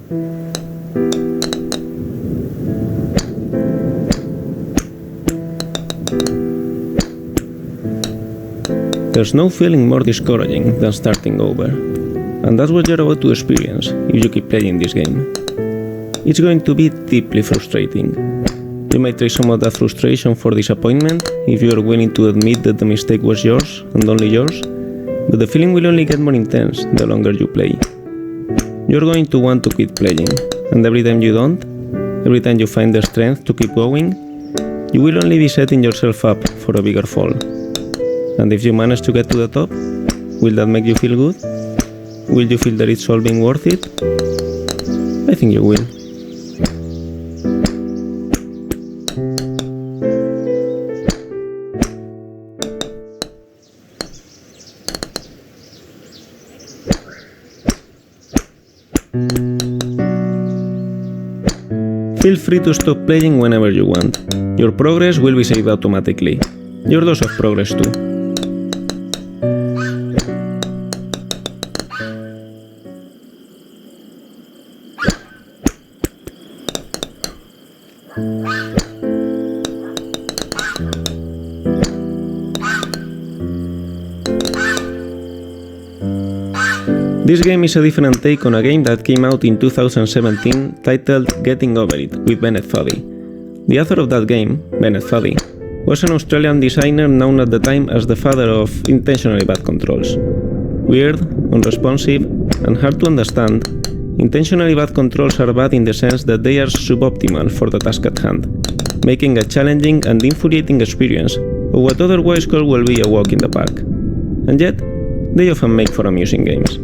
There's no feeling more discouraging than starting over, and that's what you're about to experience if you keep playing this game. It's going to be deeply frustrating. You might trade some of that frustration for disappointment if you are willing to admit that the mistake was yours and only yours, but the feeling will only get more intense the longer you play. You're going to want to quit playing, and every time you don't, every time you find the strength to keep going, you will only be setting yourself up for a bigger fall. And if you manage to get to the top, will that make you feel good? Will you feel that it's all being worth it? I think you will. Feel free to stop playing whenever you want. Your progress will be saved automatically. Your dose of progress too. This game is a different take on a game that came out in 2017 titled Getting Over It with Bennett Foddy. The author of that game, Bennett Foddy, was an Australian designer known at the time as the father of intentionally bad controls. Weird, unresponsive, and hard to understand, intentionally bad controls are bad in the sense that they are suboptimal for the task at hand, making a challenging and infuriating experience of what otherwise could well be a walk in the park. And yet, they often make for amusing games.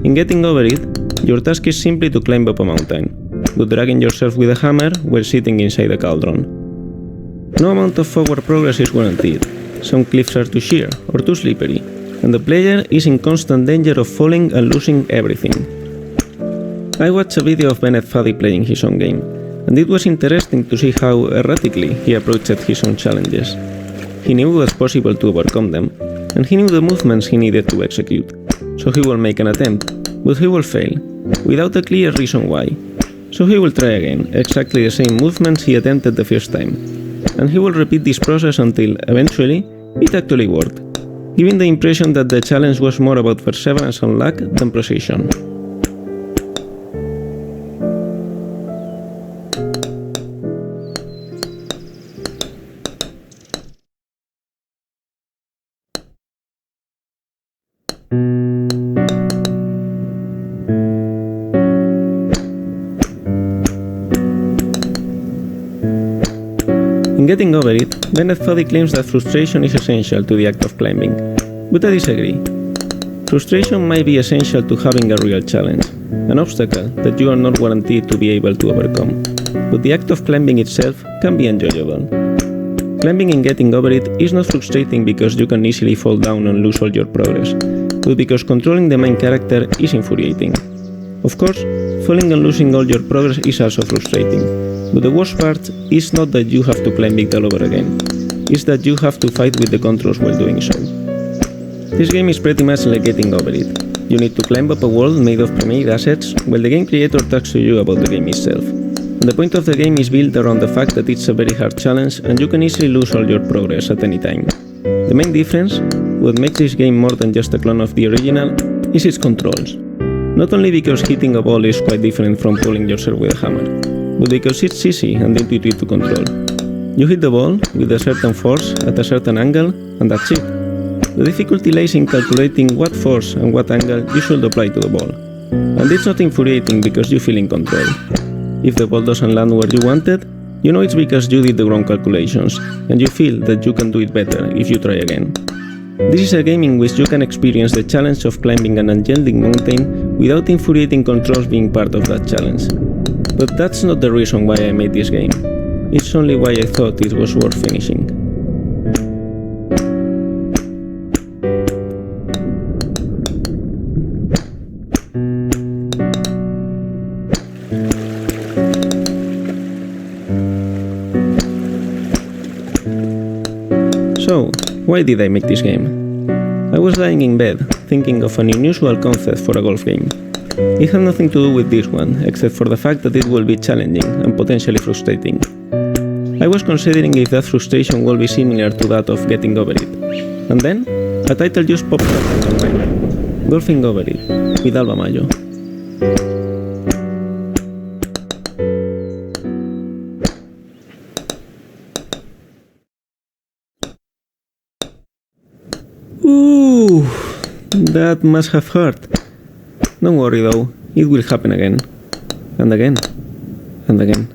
In Getting Over It, your task is simply to climb up a mountain, but dragging yourself with a hammer while sitting inside a cauldron. No amount of forward progress is guaranteed. Some cliffs are too sheer or too slippery, and the player is in constant danger of falling and losing everything. I watched a video of Bennett Foddy playing his own game, and it was interesting to see how erratically he approached his own challenges. He knew it was possible to overcome them, and he knew the movements he needed to execute. So he will make an attempt, but he will fail, without a clear reason why. So he will try again, exactly the same movements he attempted the first time. And he will repeat this process until, eventually, it actually worked, giving the impression that the challenge was more about perseverance and luck than precision. In Getting Over It, Bennett Foddy claims that frustration is essential to the act of climbing, but I disagree. Frustration might be essential to having a real challenge, an obstacle that you are not guaranteed to be able to overcome, but the act of climbing itself can be enjoyable. Climbing in Getting Over It is not frustrating because you can easily fall down and lose all your progress, but because controlling the main character is infuriating. Of course, falling and losing all your progress is also frustrating, but the worst part is not that you have to climb it all over again, it's that you have to fight with the controls while doing so. This game is pretty much like Getting Over It. You need to climb up a wall made of pre-made assets while the game creator talks to you about the game itself. And the point of the game is built around the fact that it's a very hard challenge and you can easily lose all your progress at any time. The main difference, what makes this game more than just a clone of the original, is its controls. Not only because hitting a ball is quite different from pulling yourself with a hammer, but because it's easy and intuitive to control. You hit the ball with a certain force at a certain angle, and that's it. The difficulty lies in calculating what force and what angle you should apply to the ball. And it's not infuriating because you feel in control. If the ball doesn't land where you wanted, you know it's because you did the wrong calculations, and you feel that you can do it better if you try again. This is a game in which you can experience the challenge of climbing an enchanting mountain without infuriating controls being part of that challenge. But that's not the reason why I made this game. It's only why I thought it was worth finishing. So, why did I make this game? I was lying in bed, thinking of an unusual concept for a golf game. It has nothing to do with this one, except for the fact that it will be challenging and potentially frustrating. I was considering if that frustration will be similar to that of getting over it. And then, a title just popped up in my mind. Golfing Over It, with Alba Mayo. Ooh, that must have hurt. Don't worry though, it will happen again. And again. And again.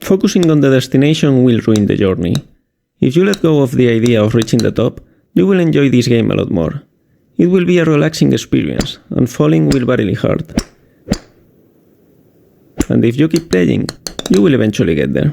Focusing on the destination will ruin the journey. If you let go of the idea of reaching the top, you will enjoy this game a lot more. It will be a relaxing experience, and falling will barely hurt. And if you keep playing, you will eventually get there.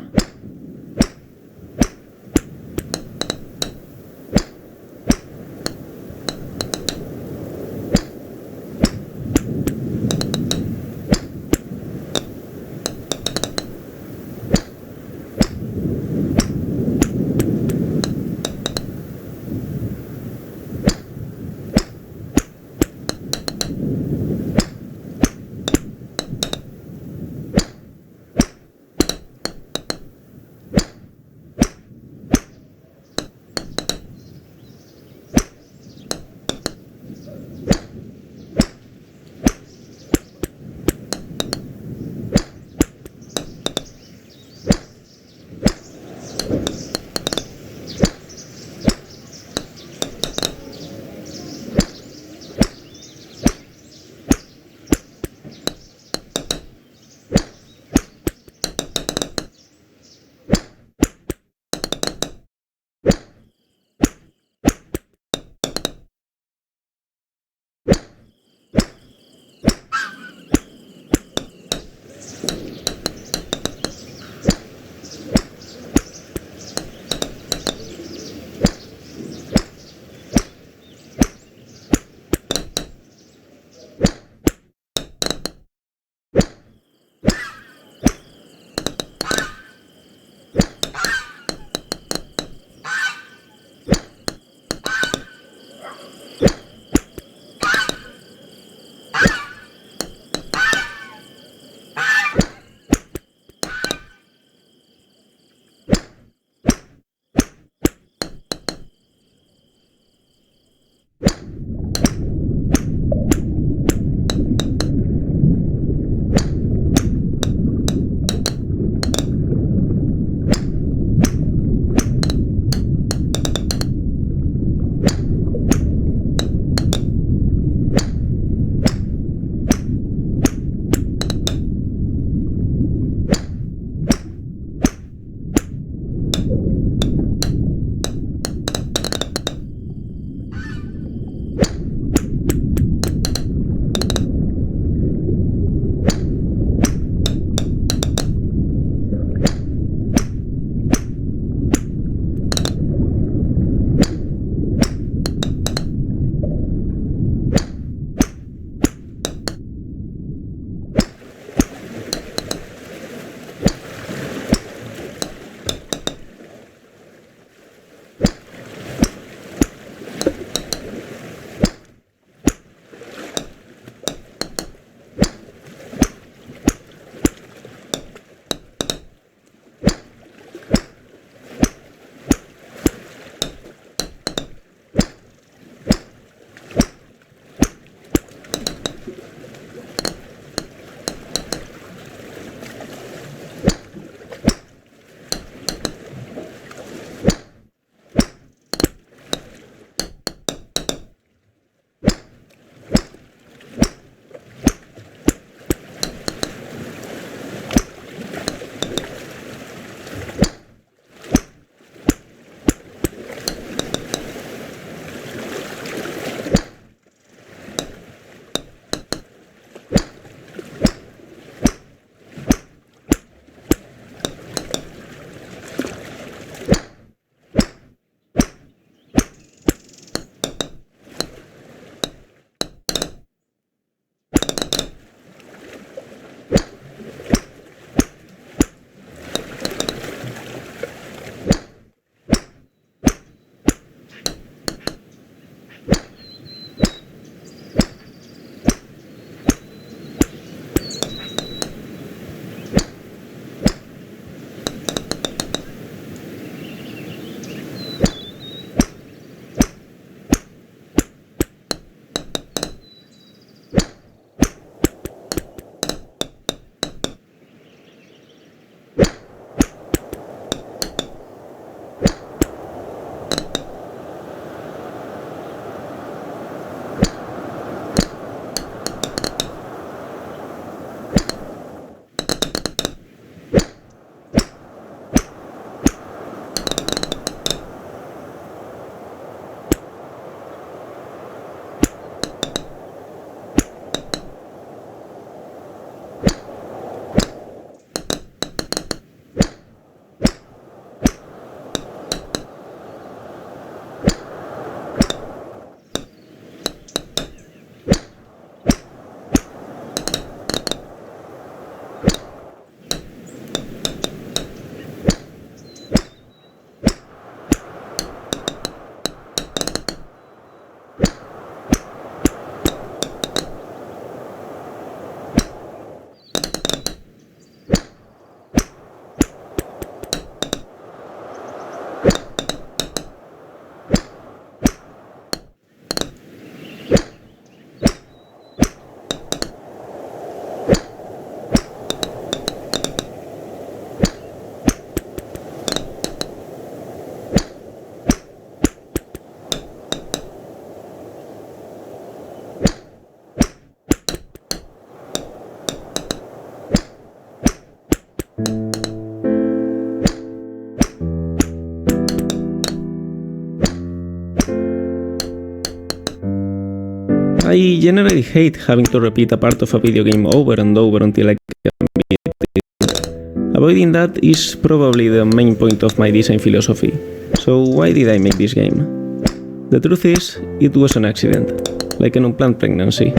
I generally hate having to repeat a part of a video game over and over until I can beat it. Avoiding that is probably the main point of my design philosophy. So why did I make this game? The truth is, it was an accident, like an unplanned pregnancy.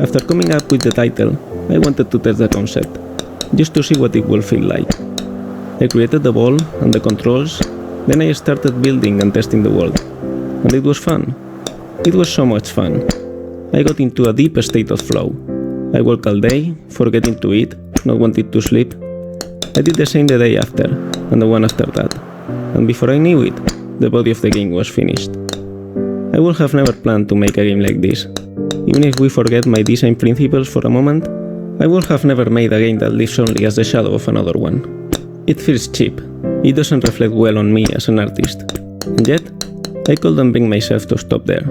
After coming up with the title, I wanted to test the concept, just to see what it would feel like. I created the ball and the controls, then I started building and testing the world. And it was fun. It was so much fun. I got into a deep state of flow. I worked all day, forgetting to eat, not wanting to sleep. I did the same the day after, and the one after that. And before I knew it, the body of the game was finished. I would have never planned to make a game like this. Even if we forget my design principles for a moment, I would have never made a game that lives only as the shadow of another one. It feels cheap. It doesn't reflect well on me as an artist. And yet, I couldn't bring myself to stop there,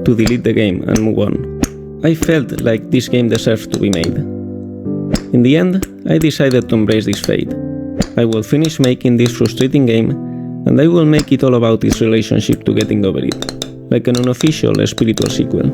to delete the game and move on. I felt like this game deserved to be made. In the end, I decided to embrace this fate. I will finish making this frustrating game, and I will make it all about its relationship to getting over it, like an unofficial spiritual sequel.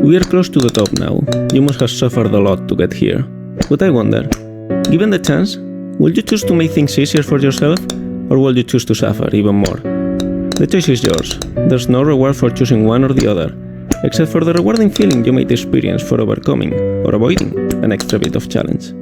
We are close to the top now. You must have suffered a lot to get here. But I wonder, given the chance, will you choose to make things easier for yourself, or will you choose to suffer even more? The choice is yours. There's no reward for choosing one or the other, except for the rewarding feeling you might experience for overcoming or avoiding an extra bit of challenge.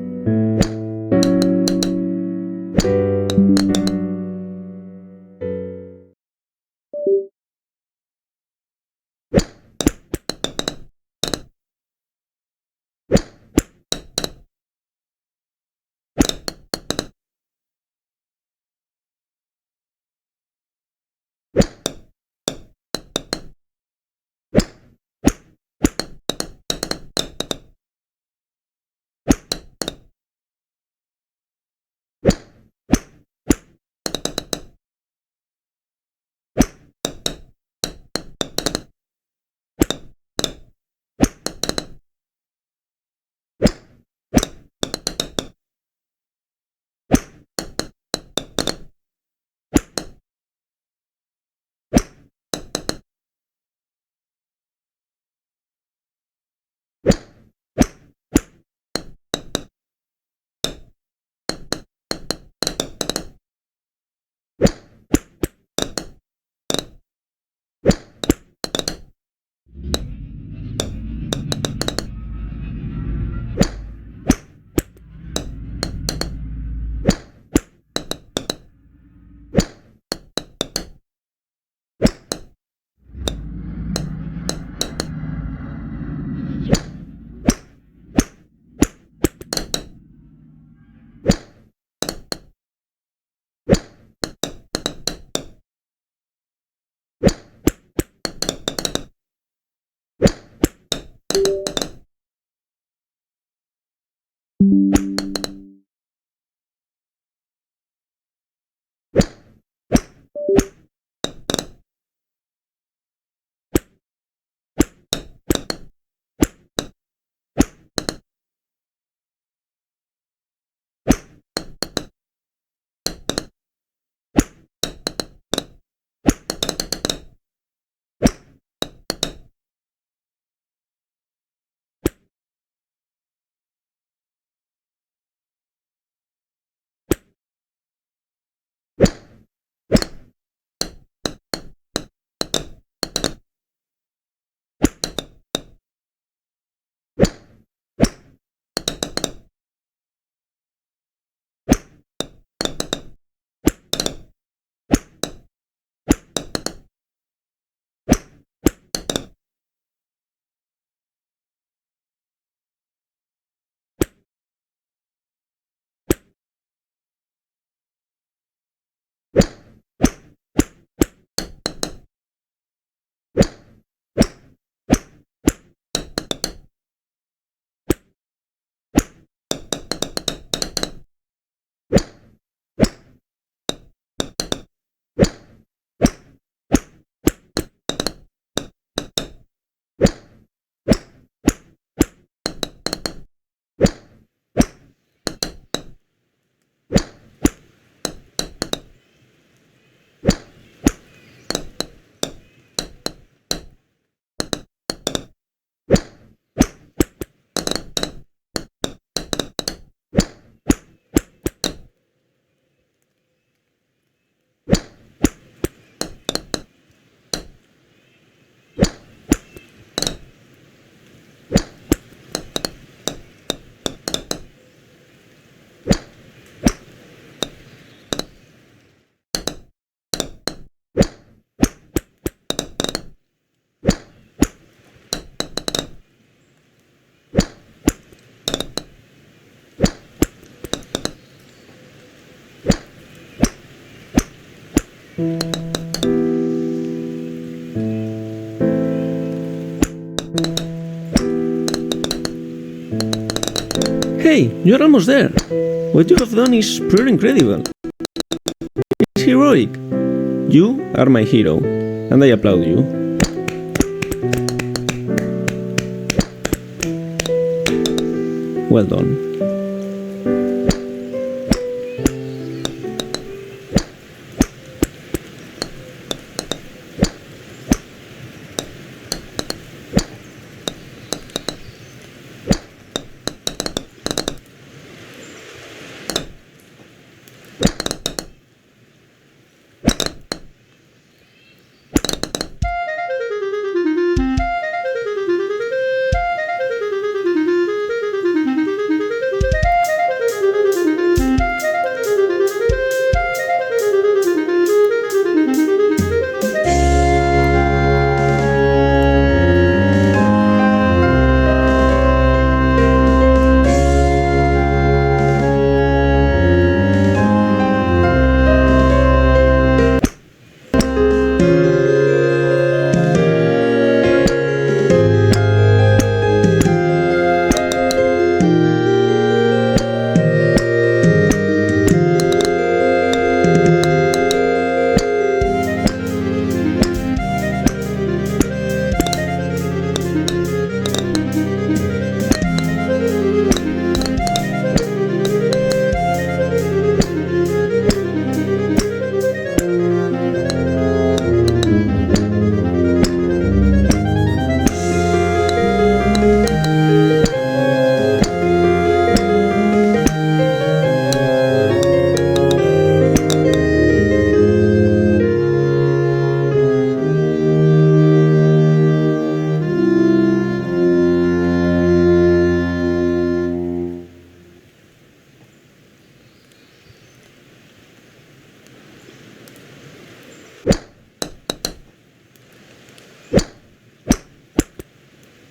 Hey, you're almost there! What you have done is pure incredible. It's heroic. You are my hero, and I applaud you. Well done.